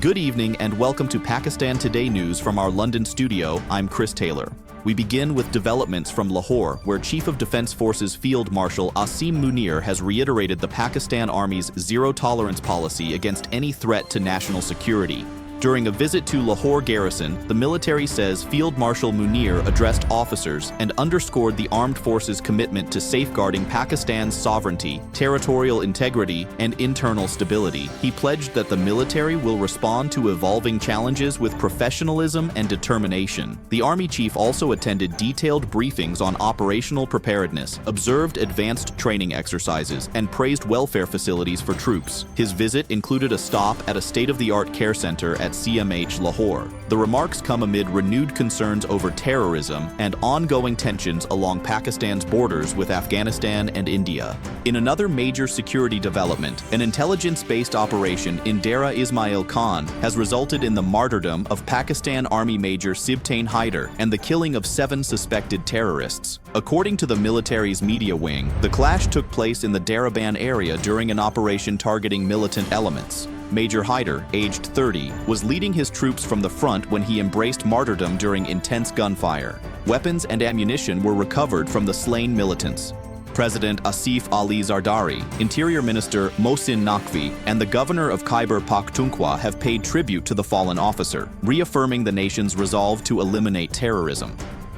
Good evening and welcome to Pakistan Today News from our London studio. I'm Chris Taylor. We begin with developments from Lahore, where Chief of Defense Forces Field Marshal Asim Munir has reiterated the Pakistan Army's zero-tolerance policy against any threat to national security. During a visit to Lahore garrison, the military says Field Marshal Munir addressed officers and underscored the armed forces' commitment to safeguarding Pakistan's sovereignty, territorial integrity, and internal stability. He pledged that the military will respond to evolving challenges with professionalism and determination. The Army chief also attended detailed briefings on operational preparedness, observed advanced training exercises, and praised welfare facilities for troops. His visit included a stop at a state-of-the-art care center at CMH Lahore. The remarks come amid renewed concerns over terrorism and ongoing tensions along Pakistan's borders with Afghanistan and India. In another major security development, an intelligence-based operation in Dera Ismail Khan has resulted in the martyrdom of Pakistan Army Major Sibtain Haider and the killing of 7 suspected terrorists. According to the military's media wing, the clash took place in the Deraban area during an operation targeting militant elements. Major Haider, aged 30, was leading his troops from the front when he embraced martyrdom during intense gunfire. Weapons and ammunition were recovered from the slain militants. President Asif Ali Zardari, Interior Minister Mohsin Naqvi, and the Governor of Khyber Pakhtunkhwa have paid tribute to the fallen officer, reaffirming the nation's resolve to eliminate terrorism.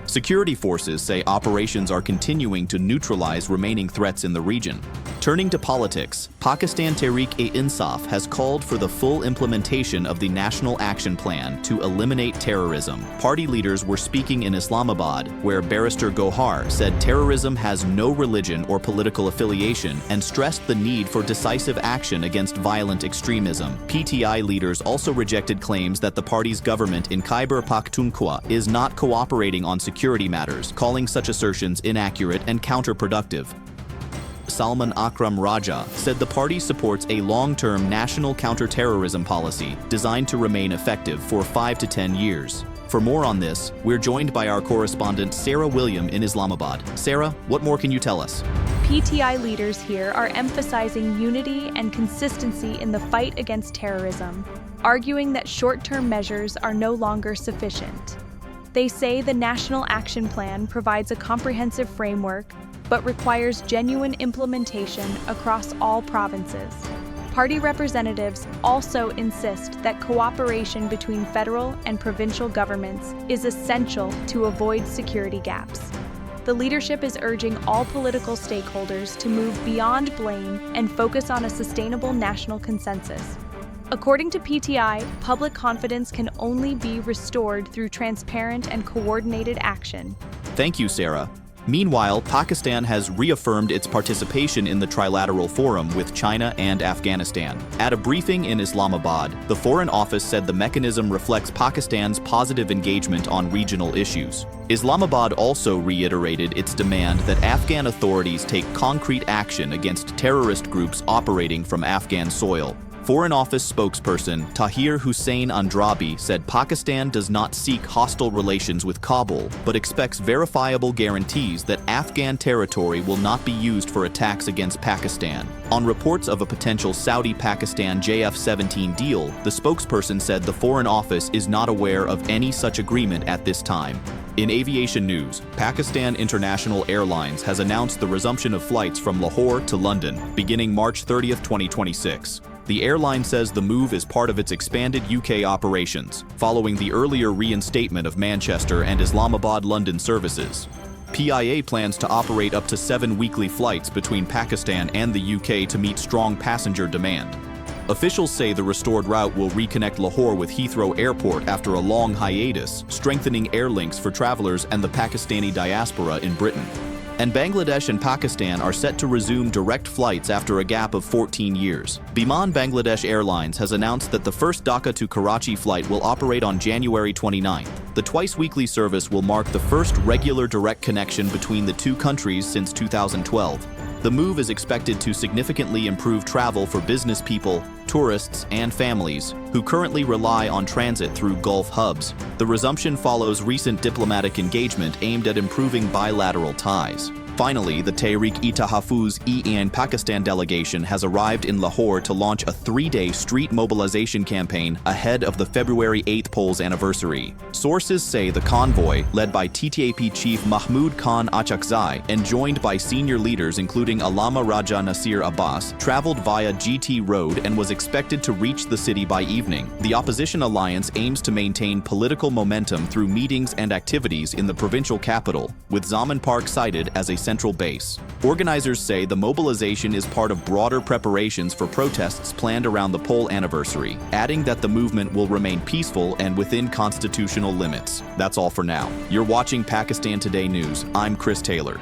Security forces say operations are continuing to neutralize remaining threats in the region. Turning to politics, Pakistan Tehreek-e-Insaf has called for the full implementation of the National Action Plan to eliminate terrorism. Party leaders were speaking in Islamabad, where Barrister Gohar said terrorism has no religion or political affiliation and stressed the need for decisive action against violent extremism. PTI leaders also rejected claims that the party's government in Khyber Pakhtunkhwa is not cooperating on security matters, calling such assertions inaccurate and counterproductive. Salman Akram Raja said the party supports a long-term national counter-terrorism policy designed to remain effective for 5 to 10 years. For more on this, we're joined by our correspondent Sarah William in Islamabad. Sarah, what more can you tell us? PTI leaders here are emphasizing unity and consistency in the fight against terrorism, arguing that short-term measures are no longer sufficient. They say the National Action Plan provides a comprehensive framework but requires genuine implementation across all provinces. Party representatives also insist that cooperation between federal and provincial governments is essential to avoid security gaps. The leadership is urging all political stakeholders to move beyond blame and focus on a sustainable national consensus. According to PTI, public confidence can only be restored through transparent and coordinated action. Thank you, Sarah. Meanwhile, Pakistan has reaffirmed its participation in the Trilateral Forum with China and Afghanistan. At a briefing in Islamabad, the Foreign Office said the mechanism reflects Pakistan's positive engagement on regional issues. Islamabad also reiterated its demand that Afghan authorities take concrete action against terrorist groups operating from Afghan soil. Foreign Office spokesperson Tahir Hussain Andrabi said Pakistan does not seek hostile relations with Kabul, but expects verifiable guarantees that Afghan territory will not be used for attacks against Pakistan. On reports of a potential Saudi-Pakistan JF-17 deal, the spokesperson said the Foreign Office is not aware of any such agreement at this time. In aviation news, Pakistan International Airlines has announced the resumption of flights from Lahore to London, beginning March 30, 2026. The airline says the move is part of its expanded UK operations, following the earlier reinstatement of Manchester and Islamabad-London services. PIA plans to operate up to 7 weekly flights between Pakistan and the UK to meet strong passenger demand. Officials say the restored route will reconnect Lahore with Heathrow Airport after a long hiatus, strengthening air links for travelers and the Pakistani diaspora in Britain. And Bangladesh and Pakistan are set to resume direct flights after a gap of 14 years. Biman Bangladesh Airlines has announced that the first Dhaka to Karachi flight will operate on January 29th. The twice-weekly service will mark the first regular direct connection between the two countries since 2012. The move is expected to significantly improve travel for business people, tourists, and families who currently rely on transit through Gulf hubs. The resumption follows recent diplomatic engagement aimed at improving bilateral ties. Finally, the Tehreek-e-Tahafuz-e Pakistan delegation has arrived in Lahore to launch a 3-day street mobilization campaign ahead of the February 8th polls anniversary. Sources say the convoy, led by TTAP chief Mahmood Khan Achakzai and joined by senior leaders including Allama Raja Nasir Abbas, traveled via GT Road and was expected to reach the city by evening. The opposition alliance aims to maintain political momentum through meetings and activities in the provincial capital, with Zaman Park cited as a central base. Organizers say the mobilization is part of broader preparations for protests planned around the poll anniversary, adding that the movement will remain peaceful and within constitutional limits. That's all for now. You're watching Pakistan Today News. I'm Chris Taylor.